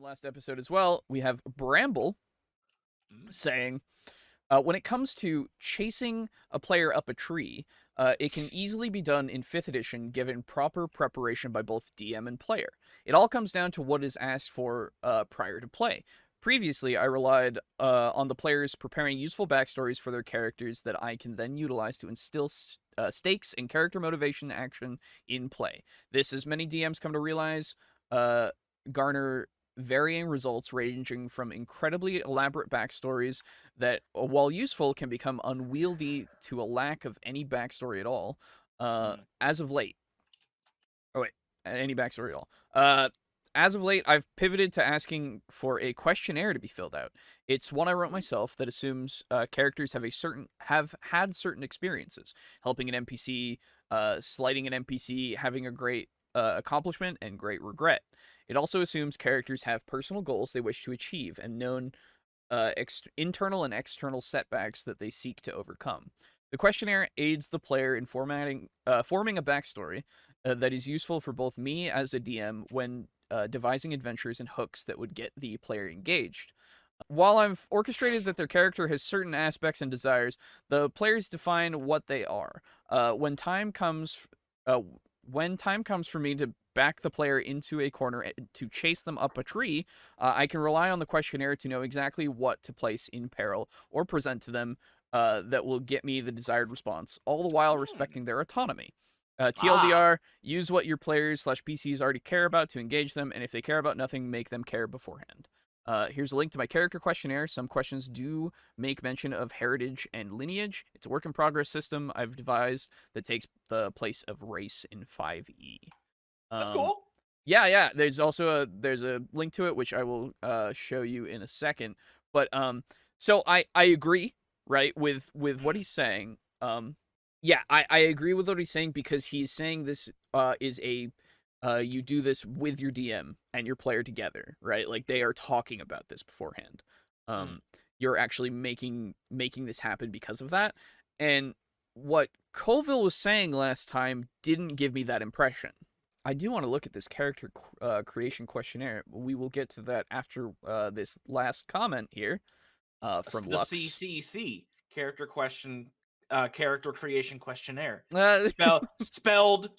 last episode as well, we have Bramble saying, when it comes to chasing a player up a tree, it can easily be done in 5th edition given proper preparation by both DM and player. It all comes down to what is asked for prior to play. Previously, I relied on the players preparing useful backstories for their characters that I can then utilize to instill stakes and character motivation action in play. This, as many DMs come to realize, garner varying results ranging from incredibly elaborate backstories that, while useful, can become unwieldy to a lack of any backstory at all. As of late, any backstory at all. As of late, I've pivoted to asking for a questionnaire to be filled out. It's one I wrote myself that assumes characters have had certain experiences, helping an NPC, slighting an NPC, having a great accomplishment, and great regret. It also assumes characters have personal goals they wish to achieve and known internal and external setbacks that they seek to overcome. The questionnaire aids the player in forming a backstory that is useful for both me as a DM when devising adventures and hooks that would get the player engaged. While I've orchestrated that their character has certain aspects and desires, the players define what they are. When time comes for me to back the player into a corner to chase them up a tree, I can rely on the questionnaire to know exactly what to place in peril or present to them that will get me the desired response, all the while respecting their autonomy. TLDR, use what your players/PCs already care about to engage them, and if they care about nothing, make them care beforehand. Here's a link to my character questionnaire. Some questions do make mention of heritage and lineage. It's a work in progress system I've devised that takes the place of race in 5e. That's cool. Yeah. There's also a link to it, which I will show you in a second. But so I agree, right, with what he's saying. Yeah, I agree with what he's saying because he's saying this is a you do this with your DM and your player together, right? Like they are talking about this beforehand. You're actually making this happen because of that. And what Colville was saying last time didn't give me that impression. I do want to look at this character creation questionnaire. We will get to that after this last comment here from the Lux. CCC character creation questionnaire. Spelled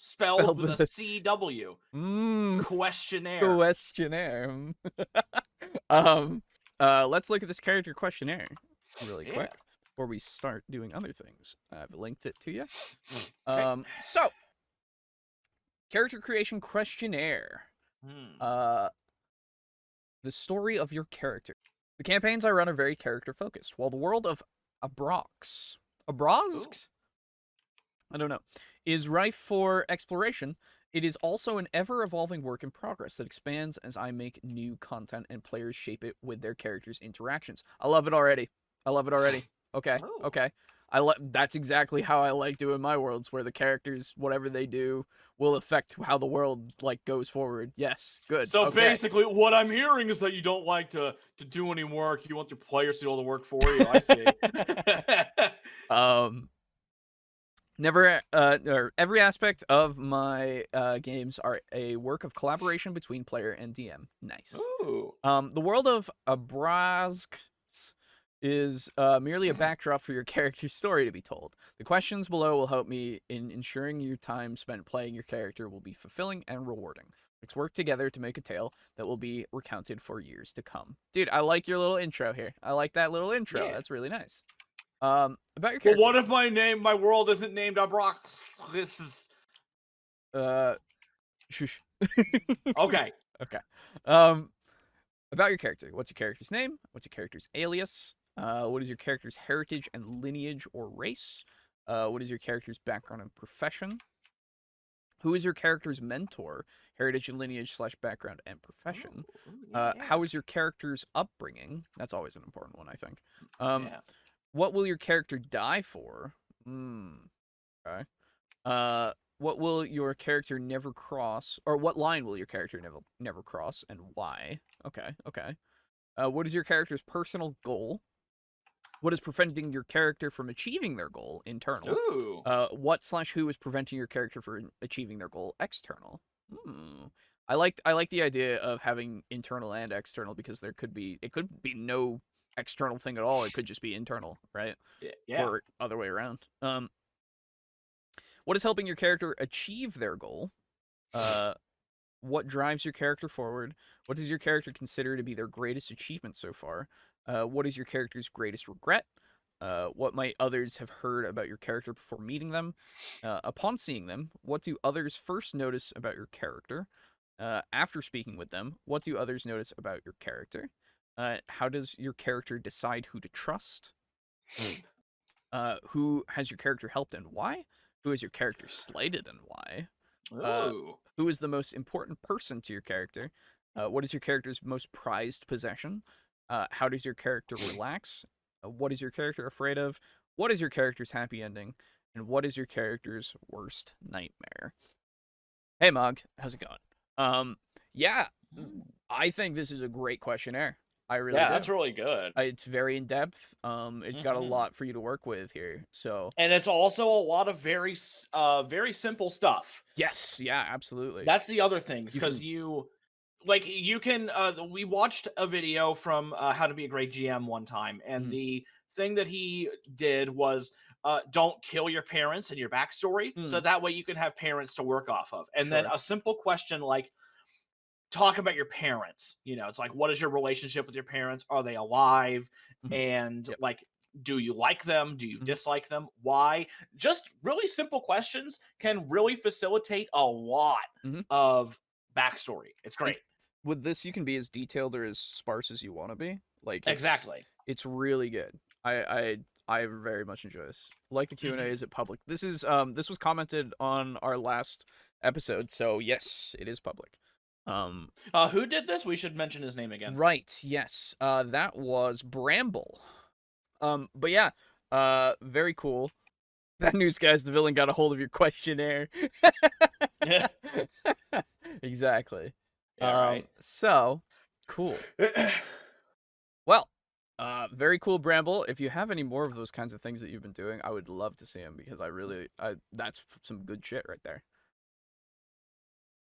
with a CW. Questionnaire. Questionnaire. Let's look at this character questionnaire really quick before we start doing other things. I've linked it to you. So, character creation questionnaire. The story of your character. The campaigns I run are very character focused, while the world of Abrox, I don't know, is rife for exploration. It is also an ever-evolving work in progress that expands as I make new content and players shape it with their characters' interactions. I love it already. Okay. That's exactly how I like doing my worlds, where the characters, whatever they do, will affect how the world goes forward. Yes, good. So basically, what I'm hearing is that you don't like to do any work. You want your players to do all the work for you. I see. Every aspect of my games are a work of collaboration between player and DM. Nice. Ooh. The world of Abrazk is merely a backdrop for your character's story to be told. The questions below will help me in ensuring your time spent playing your character will be fulfilling and rewarding. Let's work together to make a tale that will be recounted for years to come. Dude, I like your little intro here. I like that little intro. Yeah. That's really nice. About your character. Well, what if my world isn't named Abrox? This is... Shush. Okay. About your character. What's your character's name? What's your character's alias? What is your character's heritage and lineage or race? What is your character's background and profession? Who is your character's mentor? Heritage and lineage / background and profession. How is your character's upbringing? That's always an important one, I think. What will your character die for? Okay. What will your character never cross? Or what line will your character never cross and why? Okay. What is your character's personal goal? What is preventing your character from achieving their goal? Internal. Ooh. What / who is preventing your character from achieving their goal? External. I like the idea of having internal and external, because it could be no external thing at all. It could just be internal, right? Yeah. Or other way around. What is helping your character achieve their goal? What drives your character forward? What does your character consider to be their greatest achievement so far? What is your character's greatest regret? What might others have heard about your character before meeting them? Upon seeing them, what do others first notice about your character? After speaking with them, what do others notice about your character? How does your character decide who to trust? Who has your character helped and why? Who has your character slighted and why? Ooh. Who is the most important person to your character? What is your character's most prized possession? How does your character relax? What is your character afraid of? What is your character's happy ending? And what is your character's worst nightmare? Hey, Mog, how's it going? Yeah, I think this is a great questionnaire. I really Yeah, do. that's really good. It's very in depth. It's got a lot for you to work with here. So And it's also a lot of very simple stuff. yes, yeah, absolutely. That's the other thing, You because can- you can we watched a video from How to Be a Great GM one time, and Mhm. the thing that he did was don't kill your parents and your backstory, so that way you can have parents to work off of. And then Sure. a simple question like, talk about your parents. It's like, what is your relationship with your parents? Are they alive? Mhm. And Yep. like, do you like them? Do you Mhm. dislike them? Why? Just really simple questions can really facilitate a lot Mhm. of backstory. It's And great. with this, you can be as detailed or as sparse as you want to be. Like Exactly. it's really good. I very much enjoy this. Like the Q&A, Mhm. is it public? This was commented on our last episode, so yes, it is public. Who did this? We should mention his name again. Right, yes. That was Bramble. But yeah, very cool. That newsguy's the villain got a hold of your questionnaire. Yeah. Exactly. Yeah, right. So cool. Well, very cool, Bramble. If you have any more of those kinds of things that you've been doing, I would love to see them, because that's some good shit right there.